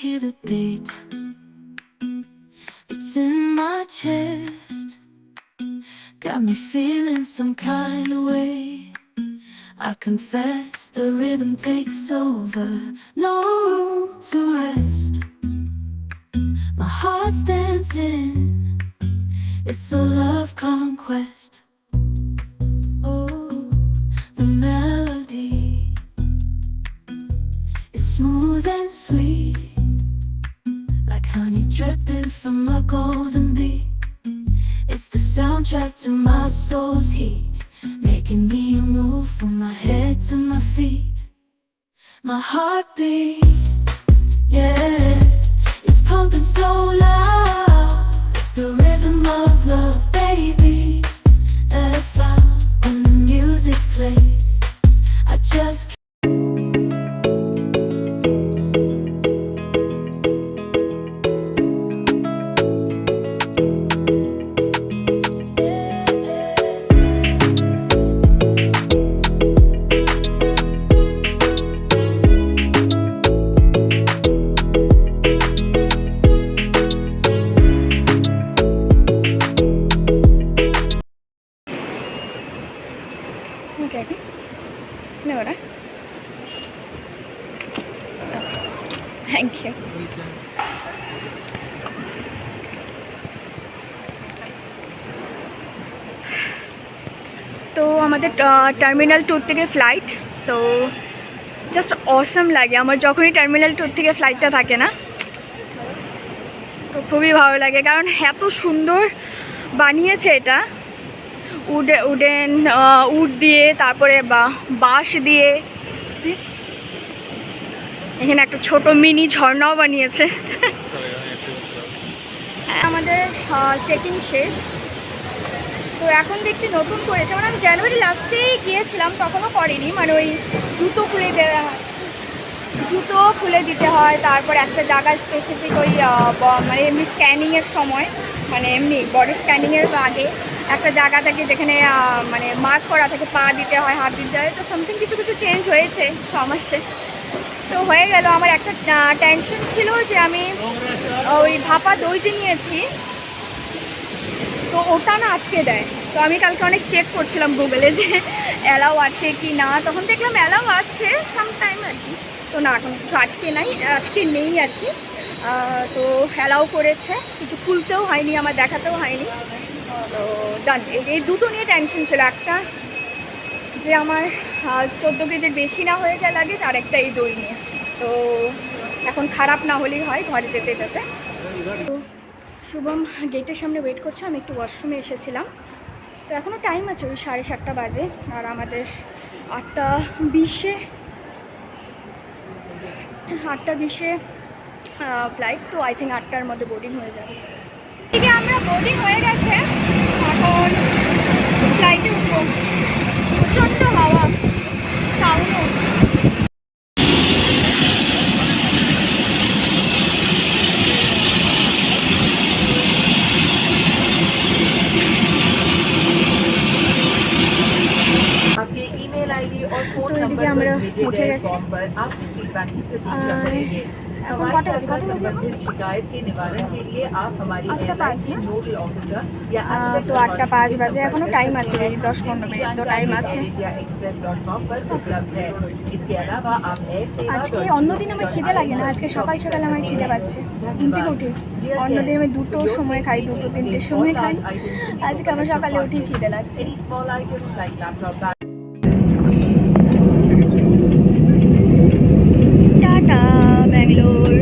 hear the beat, it's in my chest, got me feeling some kind of way. I confess the rhythm takes over, no room to rest. My heart's dancing, it's a love conquest. Oh, the melody, it's smooth and sweet, like honey dripping from a golden bee. It's the soundtrack to my soul's heat, making me move from my head to my feet. My heartbeat, yeah, it's pumping so loud. It's the rhythm of love, baby, that I found when the music plays. I just Okay. No, right? Thank you. তো আমাদের terminal 2 থেকে flight, তো just awesome লাগে আমার যখনই terminal 2 থেকে ফ্লাইটটা থাকে না, তো খুবই ভালো লাগে কারণ এত সুন্দর বানিয়েছে এটা। উডেন উড দিয়ে, তারপরে বাঁশ দিয়ে, এখানে একটা ছোট মিনি ঝর্ণাও বানিয়েছে। আমাদের চেকিং শেষ, তো এখন দেখছি নতুন করেছে, মানে আমি জানুয়ারি লাস্টেই গিয়েছিলাম তখনও করেনি, মানে ওই জুতো খুলে দিতে হয়, তারপর একটা জায়গায় স্পেসিফিক ওই মানে এমনি স্ক্যানিংয়ের সময়, মানে এমনি বডি স্ক্যানিংয়ের আগে একটা জায়গা থাকে যেখানে মানে মার্ক করা থাকে, পা দিতে হয়, হাত দিতে হয়, তো সামথিং কিছু চেঞ্জ হয়েছে 6 মাসে। তো হয়ে গেল। আমার একটা টেনশন ছিল যে আমি ওই ভাপা দইতে নিয়েছি, তো ওটা না আটকে দেয়। তো আমি কালকে অনেক চেক করছিলাম গুগলে যে অ্যালাউ আছে কি না, তখন দেখলাম অ্যালাউ আছে সামটাইম আর কি। তো না, এখন কিছু আটকে নেই আর কি। তো অ্যালাউ করেছে, কিছু খুলতেও হয়নি, আমার দেখাতেও হয়নি। তো ডান, এই দুটো নিয়ে টেনশন ছিল, একটা যে আমার 14 কেজির বেশি না হয়ে যায় লাগেজ, আর একটা এই দই নিয়ে। তো এখন খারাপ না হলেই হয় ঘরে যেতে। তো শুভম গেটের সামনে ওয়েট করছে, আমি একটু ওয়াশরুমে এসেছিলাম। তো এখনও টাইম আছে, ওই 7:30 বাজে, আর আমাদের 8:20-এ ফ্লাইট। তো আই থিঙ্ক 8টার মধ্যে বোর্ডিং হয়ে যাবে। এদিকে আমরা বোর্ডিং হয়ে গেছে, এখন ফ্লাইটে উঠবো। প্রচণ্ড হাওয়া, সাউন্ডও। তো এদিকে আমরা উঠে গেছি। এখন কটা বাজে? তো 8:05 বাজে, এখনো টাইম আছে, 10-15 মিনিট তো টাইম আছে। আজকে অন্যদিন আমার খিদে লাগে না, আজকে সকাল সকাল আমার খিদে পাচ্ছে, ঘুম থেকে উঠে। অন্যদিন আমি 2টোর সময় খাই, 2-3টের সময় খাই, আজকে আমার সকালে উঠেই খিদে লাগছে। টাটা ব্যাঙ্গালোর।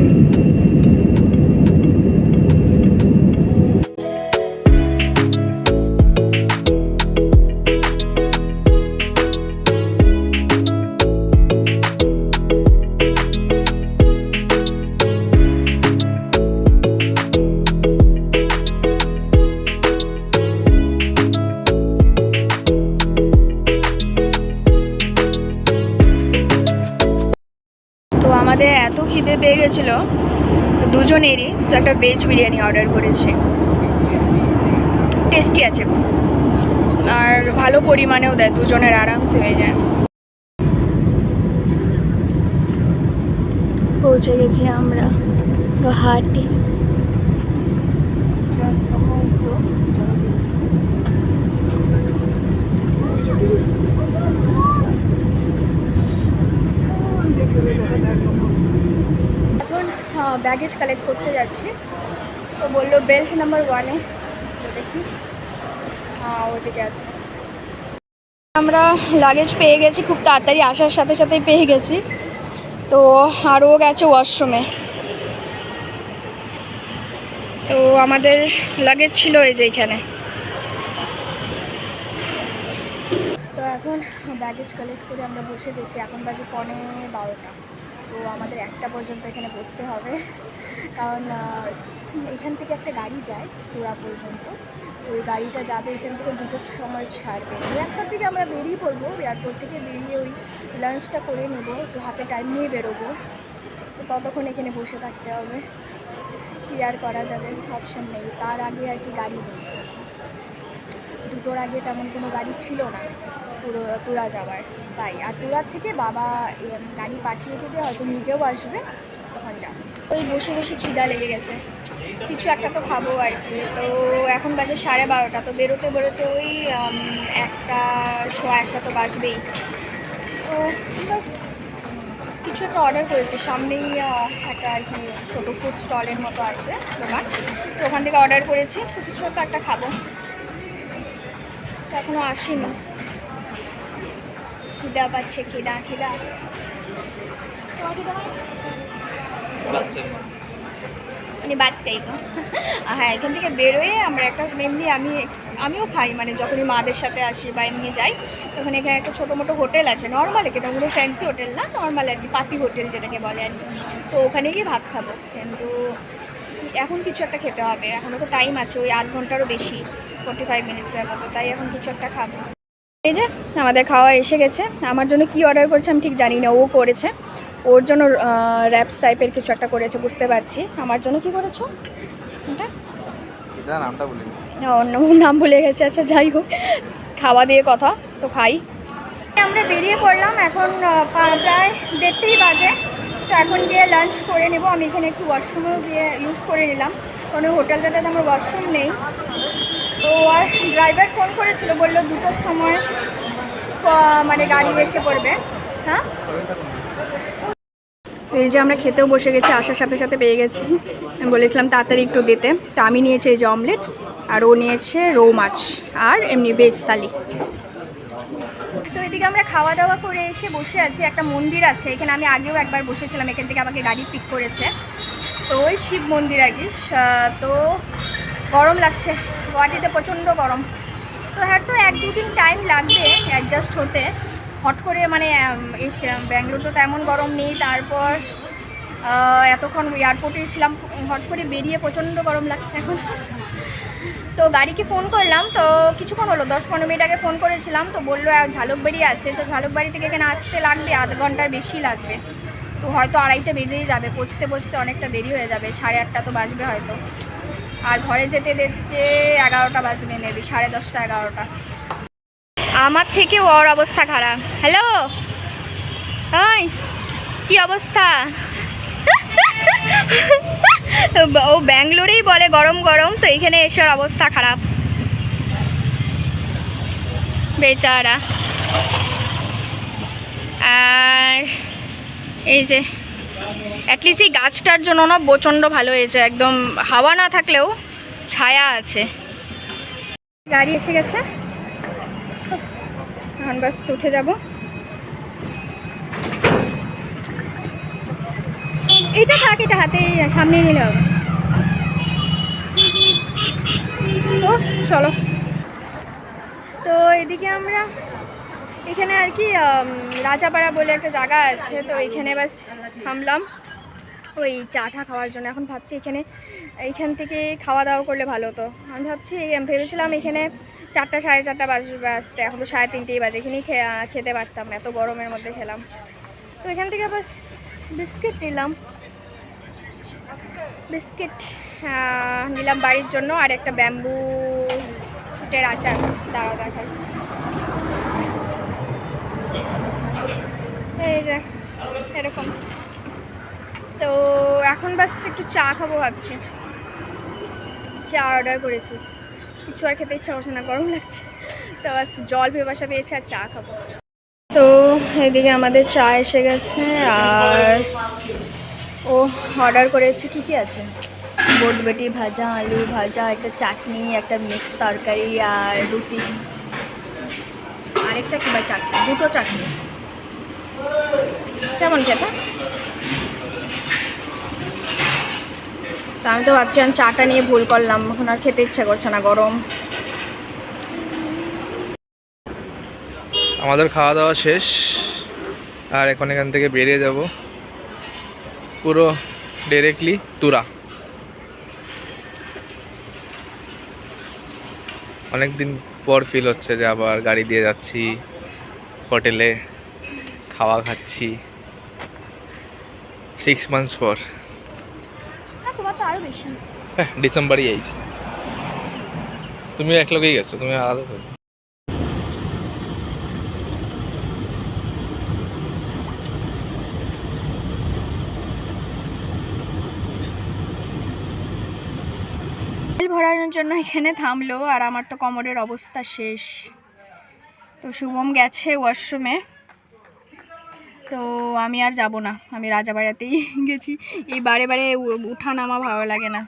আমাদের এত খিদে পেয়ে গেছিলো, তো দুজনেরই, তো একটা ভেজ বিরিয়ানি অর্ডার করেছি। টেস্টি আছে আর ভালো পরিমাণেও দেয়, দুজনের আরামসে হয়ে যায়। পৌঁছে গেছি আমরা। গুয়াহাটি। এখন ব্যাগেজ কালেক্ট করতে যাচ্ছি, তো বললো বেল্ট নাম্বার 1-এ, তো দেখি ওদিকে আছে। আমরা লাগেজ পেয়ে গেছি, খুব তাড়াতাড়ি আসার সাথে সাথেই পেয়ে গেছি। তো আরও গেছে ওয়াশরুমে। তো আমাদের লাগেজ ছিল এই যে এইখানে। তো এখন ব্যাগেজ কালেক্ট করে আমরা বসে গেছি, এখন বাজে 11:15। তো আমাদের 1টা পর্যন্ত এখানে বসতে হবে, কারণ এখান থেকে একটা গাড়ি যায় তোরা পর্যন্ত। তো ওই গাড়িটা যাবে এখান থেকে 2টোর সময় ছাড়বে। 1টার দিকে আমরা বেরিয়ে পড়বো, এয়ারপোর্ট থেকে বেরিয়ে ওই লাঞ্চটা করে নেব, একটু হাতে টাইম নিয়ে বেরোবো। তো ততক্ষণ এখানে বসে থাকতে হবে, কি আর করা যাবে, অপশন নেই। তার আগে আর কি গাড়ি নেই, 2টোর আগে তেমন কোনো গাড়ি ছিল না পুরো তোরা যাওয়ার, তাই। আর তোরার থেকে বাবা গাড়ি পাঠিয়ে দেবে, হয়তো নিজেও আসবে, তখন যাবো। ওই বসে বসে খিদা লেগে গেছে, কিছু একটা তো খাবো আর কি। তো এখন বাজে 12:30, তো বেরোতে বেরোতে ওই 1টা তো বাজবেই। তো বাস কিছু একটা অর্ডার করেছি, সামনেই একটা আর কি ছোটো ফুড স্টলের মতো আছে দোকান, তো ওখান থেকে অর্ডার করেছি। তো কিছু একটা খাবো, তো এখনও আসেনি, খিদা পাচ্ছে, খিদা মানে বাদ চাইব। হ্যাঁ, এখান থেকে বেরোয় আমরা একটা মেনলি আমিও খাই, মানে যখনই মাদের সাথে আসি বা এমনি যাই, তখন এখানে একটা ছোটো মোটো হোটেল আছে, নর্মাল, এটা কোনো ফ্যান্সি হোটেল না, নর্মাল আর কি, পাতি হোটেল যেটাকে বলে আর কি। তো ওখানে গিয়ে ভাত খাবো, কিন্তু এখন কিছু একটা খেতে হবে, এখনও তো টাইম আছে, ওই 8 ঘন্টারও বেশি, 45 মিনিটসের মতো, তাই এখন কিছু একটা খাবো। এই যে আমাদের খাওয়া এসে গেছে। আমার জন্য কি অর্ডার করেছে আমি ঠিক জানি না, ও করেছে, ওর জন্য র্যাপস টাইপের কিছু একটা করেছে, বুঝতে পারছি। আমার জন্য কি করেছো এটা? নামটা ভুলে গেছি, অন্য নাম ভুলে গেছে। আচ্ছা, যাই হোক, খাওয়া দিয়ে কথা, তো খাই। আমরা বেরিয়ে পড়লাম, এখন প্রায় 1:30 বাজে। তো এখন গিয়ে লাঞ্চ করে নেব। আমি এখানে একটু ওয়াশরুমেও গিয়ে ইউজ করে নিলাম, কারণ ওই হোটেলটাতে আমার ওয়াশরুম নেই। তো আর ড্রাইভার ফোন করেছিল, বললো 2টোর সময় মানে গাড়ি এসে পড়বে। হ্যাঁ, এই যে আমরা খেতেও বসে গেছি, আসার সাথে সাথে পেয়ে গেছি। আমি বলেছিলাম তাড়াতাড়ি একটু দিতে, তো আমি নিয়েছি এই যে অমলেট, আর ও নিয়েছে রৌ মাছ আর এমনি ভেজ থালি। তো এদিকে আমরা খাওয়া দাওয়া করে এসে বসে আছি, একটা মন্দির আছে এখানে, আমি আগেও একবার বসেছিলাম, এখান থেকে আমাকে গাড়ি পিক করেছে। তো ওই শিব মন্দির আর কি। তো গরম লাগছে, গুয়াহাটিতে প্রচণ্ড গরম। তো হ্যাঁ, তো 1-2 দিন টাইম লাগবে অ্যাডজাস্ট হতে। হট করে মানে এই ব্যাঙ্গালোর তো তেমন গরম নেই, তারপর এতক্ষণ এয়ারপোর্টেই ছিলাম, হট করে বেরিয়ে প্রচণ্ড গরম লাগছে এখন। তো গাড়িকে ফোন করলাম, তো কিছুক্ষণ হলো, 10-15 মিনিট আগে ফোন করেছিলাম, তো বললো ঝালুকবাড়ি আছে, তো ঝালুকবাড়ি থেকে এখানে আসতে লাগবে 1/2 ঘন্টার বেশি লাগবে। তো হয়তো 2:30টা বেজেই যাবে, পৌঁছতে অনেকটা দেরি হয়ে যাবে, 8:30 তো বাজবে হয়তো। আর ঘরে যেতে যেতে 11টা বাজবে মেবি, 10:30, 11টা। আমার থেকে ওর অবস্থা খারাপ। হ্যালো, ওই কি অবস্থা? ও ব্যাঙ্গালোরেই বলে গরম গরম, তো এখানে এসে ওর অবস্থা খারাপ, বেচারা। আর এই যে অ্যাটলিস্ট এই গাছটার জন্য না প্রচণ্ড ভালো হয়েছে, একদম হাওয়া না থাকলেও ছায়া আছে। গাড়ি এসে গেছে, এখন বাস উঠে যাব। এটা থাক, এটা হাতে সামনে নিলে হবে। তো চলো। তো এদিকে আমরা এখানে আর কি রাজাপাড়া বলে একটা জায়গা আছে, তো এখানে বাস থামলাম ওই চাটা খাওয়ার জন্য। এখন ভাবছি এইখান থেকে খাওয়া দাওয়া করলে ভালো হতো। আমি ভেবেছিলাম এখানে 4টা 4:30 বাজবে আসতে, এখন তো 3:30 বাজে, এখানেই খেতে পারতাম, এত গরমের মধ্যে খেলাম। তো এখান থেকে বাস বিস্কিট নিলাম বাড়ির জন্য, আর একটা ব্যাম্বু শুটের আচার, দাঁড়া দেখাই। এই যে এরকম তো এখন বাস একটু চা খাবো ভাবছি, চা অর্ডার করেছি, কিছু আর খেতে ইচ্ছা করছে না, গরম লাগছে, তো বাস জল পিপাসা পেয়েছে আর চা খাবো। তো এদিকে আমাদের চা এসে গেছে আর ও অর্ডার করেছে কি কি আছে, বটবটি ভাজা, আলু ভাজা, একটা চাটনি, একটা মিক্স তরকারি আর রুটি, আরেকটা কি বা চাটনি, দুটো চাটনি। কেমন খেতে? তা আমি তো ভাবছি আমি চাটা নিয়ে ভুল করলাম, এখন আর খেতে ইচ্ছা করছে না, গরম। আমাদের খাওয়া দাওয়া শেষ আর এখন এখান থেকে বেরিয়ে যাব পুরো ডিরেক্টলি তুরা। অনেক দিন পর ফিল হচ্ছে যে আবার গাড়ি দিয়ে যাচ্ছি, হোটেলে খাওয়া খাচ্ছি, 6 months পর। তোমার তো আরো বেশি। হ্যাঁ, ডিসেম্বরই আইছি। তুমিও এক লগেই গেছো, তুমি আলাদা তো। তেল ভরানোর জন্য এখানে থামলো আর আমার তো কোমরের অবস্থা শেষ। তো শুভম গেছে ওয়াশরুমে, তো আমি আর যাব না, আমি রাজাবাড়াতেই গেছি। এই বারে বারে উঠা নামা ভালো লাগে না।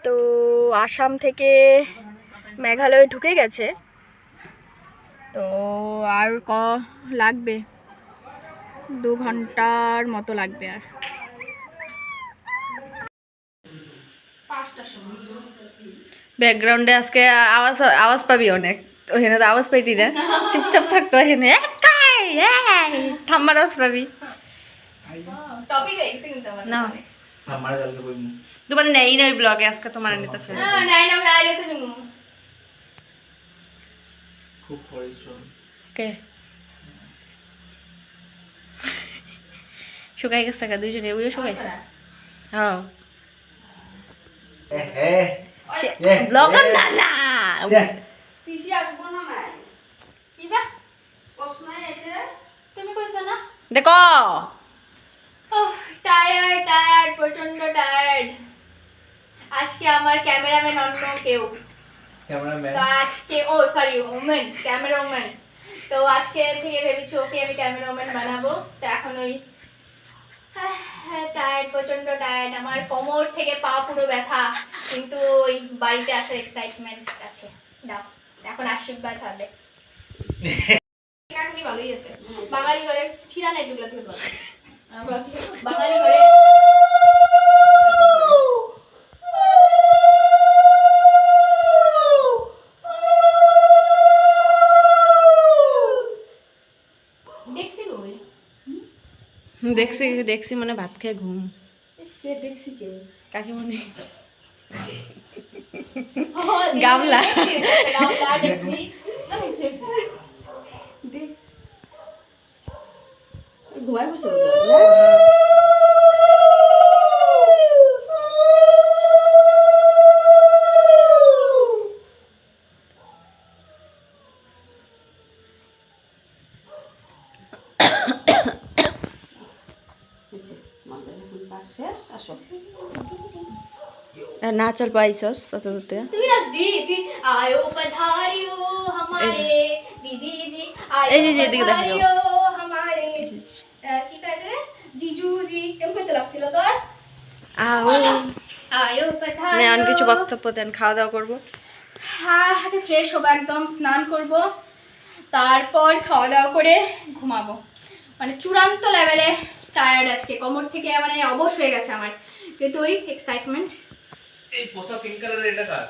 তো আসাম থেকে মেঘালয়ে ঢুকে গেছে, তো আর লাগবে 2 ঘন্টার মতো লাগবে আর। ব্যাকগ্রাউন্ডে আজকে আওয়াজ আওয়াজ পাবি অনেক, ওখানে তো আওয়াজ পাইতি না, চুপচাপ থাকতো ওখানে, থাম্বার আওয়াজ পাবি না। তোমার নেই না ওই ব্লগে, আজকে তোমার নিতেছে কে শুকাই গেছে টাকা দুইজনে, ওইও শুকাইছে। হ্যাঁ ব্লগার না না দেখো টায়ার্ড প্রচন্ড টায়ার্ড। আজকে আমার ক্যামেরাম্যান অন্য কেউ, তো আজকে ক্যামেরাম্যান, তো আজকে থেকে ভেবেছি ওকে আমি ক্যামেরাম্যান বানাবো। তো এখন ওই টায়ার্ড, প্রচন্ড টায়ার্ড, আমার কোমর থেকে পা পুরো ব্যথা, কিন্তু ওই বাড়িতে আসার এক্সাইটমেন্ট আছে। দাও এখন আশীর্বাদ হবে। এখনই ভালোই আছে, বাঙালি ঘরে ছিড়া নাই এগুলো থেকে ভালো। বাঙালি ঘরে দেখছি দেখছি মানে ভাত খেয়ে ঘুম। দেখছি কে কাকিমণি গামলা গামলা দেখছি ঘুমাই বসে না চল পাইছস অত দূরতে তুমি নাচবি, তুই আয়ো পধারিও हमारे दीदी जी, এই যে आयो এদিকে দেখো पधारियो हमारे কি কয় রে জিজু জি, কেমন কইতে লাগছিল তোর? আও আয়ো মানে পধারিও। আর কিছু বক্তব্য দেন, খাওয়া দাওয়া করবো। হ্যাঁ, আগে ফ্রেশ হবো, একদম স্নান করব, তারপর খাওয়া দাওয়া করে ঘুমাবো। মানে চূড়ান্ত লেভেলে টায়ার্ড আজকে, কোমর থেকে মানে অবশ হয়ে গেছে আমার, কিন্তু ওই এক্সাইটমেন্ট। এই পোশাক পিঙ্ক কালারের এটা কার?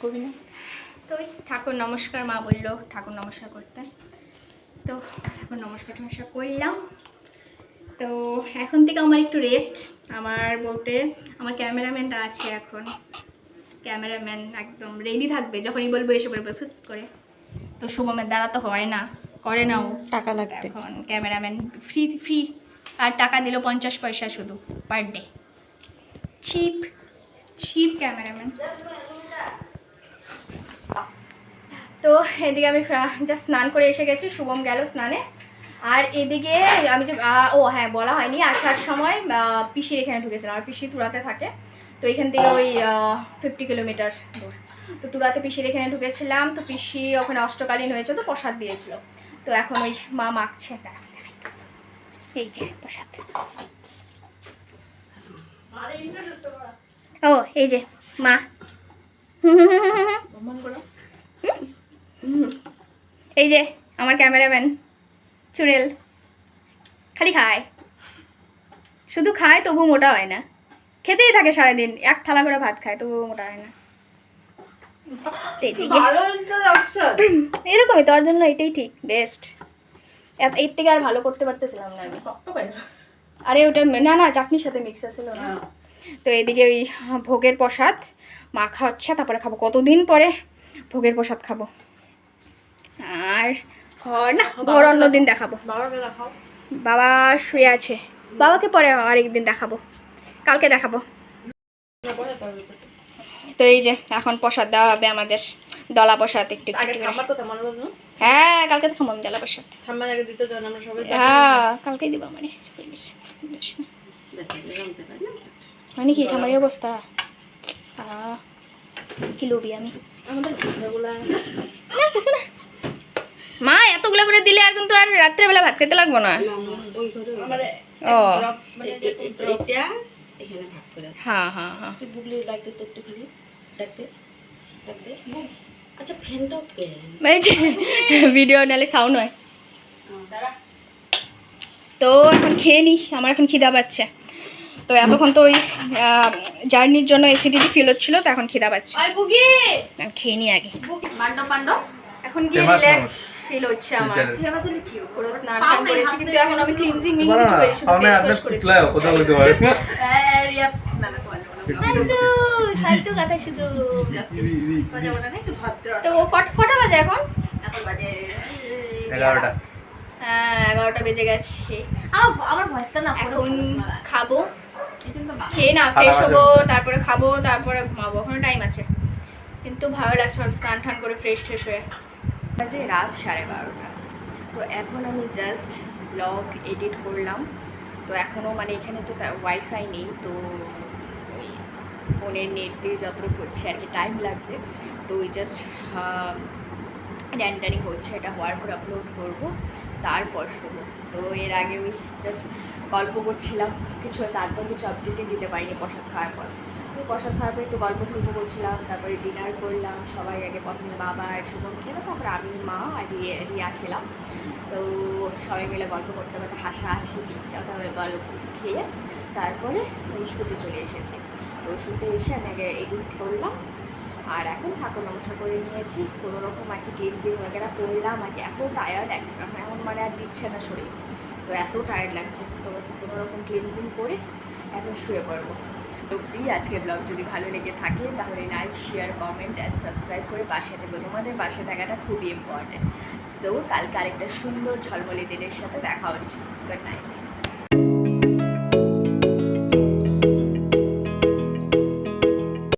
করবি না তো ওই ঠাকুর নমস্কার, মা বললো ঠাকুর নমস্কার করতে, তো ঠাকুর নমস্কার করলাম। তো এখন থেকে আমার একটু রেস্ট, আমার বলতে আমার ক্যামেরাম্যানটা আছে এখন, ক্যামেরাম্যান একদম রেডি থাকবে, যখনই বলবো এসে পড়বে ফুস করে। তো শুভমের দ্বারা তো হয় না, করে নাও, টাকা লাগবে। এখন ক্যামেরাম্যান ফ্রি আর টাকা দিল 50 পয়সা শুধু পার ডে, চিপ ক্যামেরাম্যান। তো এদিকে আমি জাস্ট স্নান করে এসে গেছি, শুভম গেল স্নানে। আর এদিকে আমি যে ও হ্যাঁ বলা হয়নি, আসার সময় পিসির এখানে ঢুকেছিলাম। আমার পিসি তুরাতে থাকে, তো এখান থেকে ওই 50 কিলোমিটার দূর। তো তুরাতে পিসির এখানে ঢুকেছিলাম। তো পিসি ওখানে অষ্টকালীন হয়েছে, তো প্রসাদ দিয়েছিল। তো এখন ওই মা মাখছে, এই যে প্রসাদ। ও এই যে মা, এই যে আমার ক্যামেরাম্যান চুড়েল, খালি খায়, শুধু খায় তবু মোটা হয় না, খেতেই থাকে সারাদিন, এক থালা করে ভাত খায় তবু মোটা হয় না। এরকমই, তোর জন্য এটাই ঠিক বেস্ট। এর থেকে আর ভালো করতে পারতেছিলাম না আমি। আরে ওটা না না চাটনির সাথে মিক্স আছিল না। তো এদিকে ওই ভোগের প্রসাদ মাখা হচ্ছে, তারপরে খাবো। কতদিন পরে ভোগের প্রসাদ খাবো। আর ঘর না, ঘর অন্যদিন দেখাবো। বাবা শুয়ে আছে, বাবাকে পরে আরেকদিন দেখাবো, কালকে দেখাবো। তো এই যে এখন প্রসাদ দেওয়া হবে আমাদের, দলা প্রসাদ। একটু হ্যাঁ কালকে তো খাবো আমি দলা প্রসাদ। হ্যাঁ কালকেই দিব মানে মানে কি ঠামারি অবস্থা, কি লোভি আমি। না কিছু না মা, এতগুলো করে দিলে আর কিন্তু আর রাত্রেবেলা ভাত খেতে লাগবো না। ও হ্যাঁ হ্যাঁ হ্যাঁ ভিডিও নালে সাউন্ড হয়। তো এখন খেয়ে নিই, আমার এখন খিদা পাচ্ছে। তো এতক্ষণ তো ওই জার্নির জন্য অ্যাসিডিটি ফিল হচ্ছিল, তো এখন খিদা পাচ্ছে, খেয়ে নিই আগে। এখন গিয়ে রিল্যাক্স ফিল হচ্ছে আমার, পুরো স্নান টান করেছি, কিন্তু এখন আমি ক্লিনজিং কিছু করেছি, ফালতু কথা শুধু। তো কটা বাজে এখন? হ্যাঁ 11টা বেজে গেছে। আমার ভয়েসটা না, এখন খাবো, খেয়ে না ফ্রেশ হবো, তারপরে খাবো, তারপরে ঘুমাবো, এখনো টাইম আছে। কিন্তু ভালো লাগছে স্নান টান করে ফ্রেশ ট্রেশ হয়ে। বাজে রাত 12:30। তো এখন আমি জাস্ট ব্লগ এডিট করলাম। তো এখনও মানে এখানে তো ওয়াইফাই নেই, তো ওই ফোনের নেট দিয়ে যতটুকু করছি আর কি, টাইম লাগবে। তো ওই জাস্ট রেন্ডারিং হচ্ছে, এটা হওয়ার পর আপলোড করবো, তারপর শুরু। তো এর আগে ওই জাস্ট গল্প করছিলাম কিছু, তারপর কিছু আপডেটই দিতে পারিনি প্রসাদ খাওয়ার পর। তো প্রসাদ খাওয়ার পর একটু গল্প করছিলাম, তারপরে ডিনার করলাম সবাই। আগে প্রথমে বাবা আর শুভম খেলাম, তারপরে আমি, মা আর রিয়া খেলাম। তো সবাই মিলে গল্প করতে করতে হাসাহাসি তারপরে গল্প খেয়ে তারপরে ওই শুতে চলে এসেছি। তো শুতে এসে আমি আগে এডিট করলাম, আর এখন ঠাকুর নমস্কার করে নিয়েছি, কোনো রকম আর কি ক্লিনজিং वगैरह করলাম। আর কি এত টায়ার্ড এখন মানে আর দিচ্ছে না শরীর, তো এত টায়ার্ড লাগছে। তো বাস কোনো রকম ক্লিনজিং করে এখন শুয়ে পড়বো। অবধি আজকে ব্লগ যদি ভালো লেগে থাকে তাহলে like, share, comment and subscribe করে পাশে থাকবে। তোমাদের পাশে থাকাটা খুবই ইম্পর্টেন্ট। তো কালকে আরেকটা সুন্দর ঝলমলে দিনের সাথে দেখা হচ্ছে। Good night.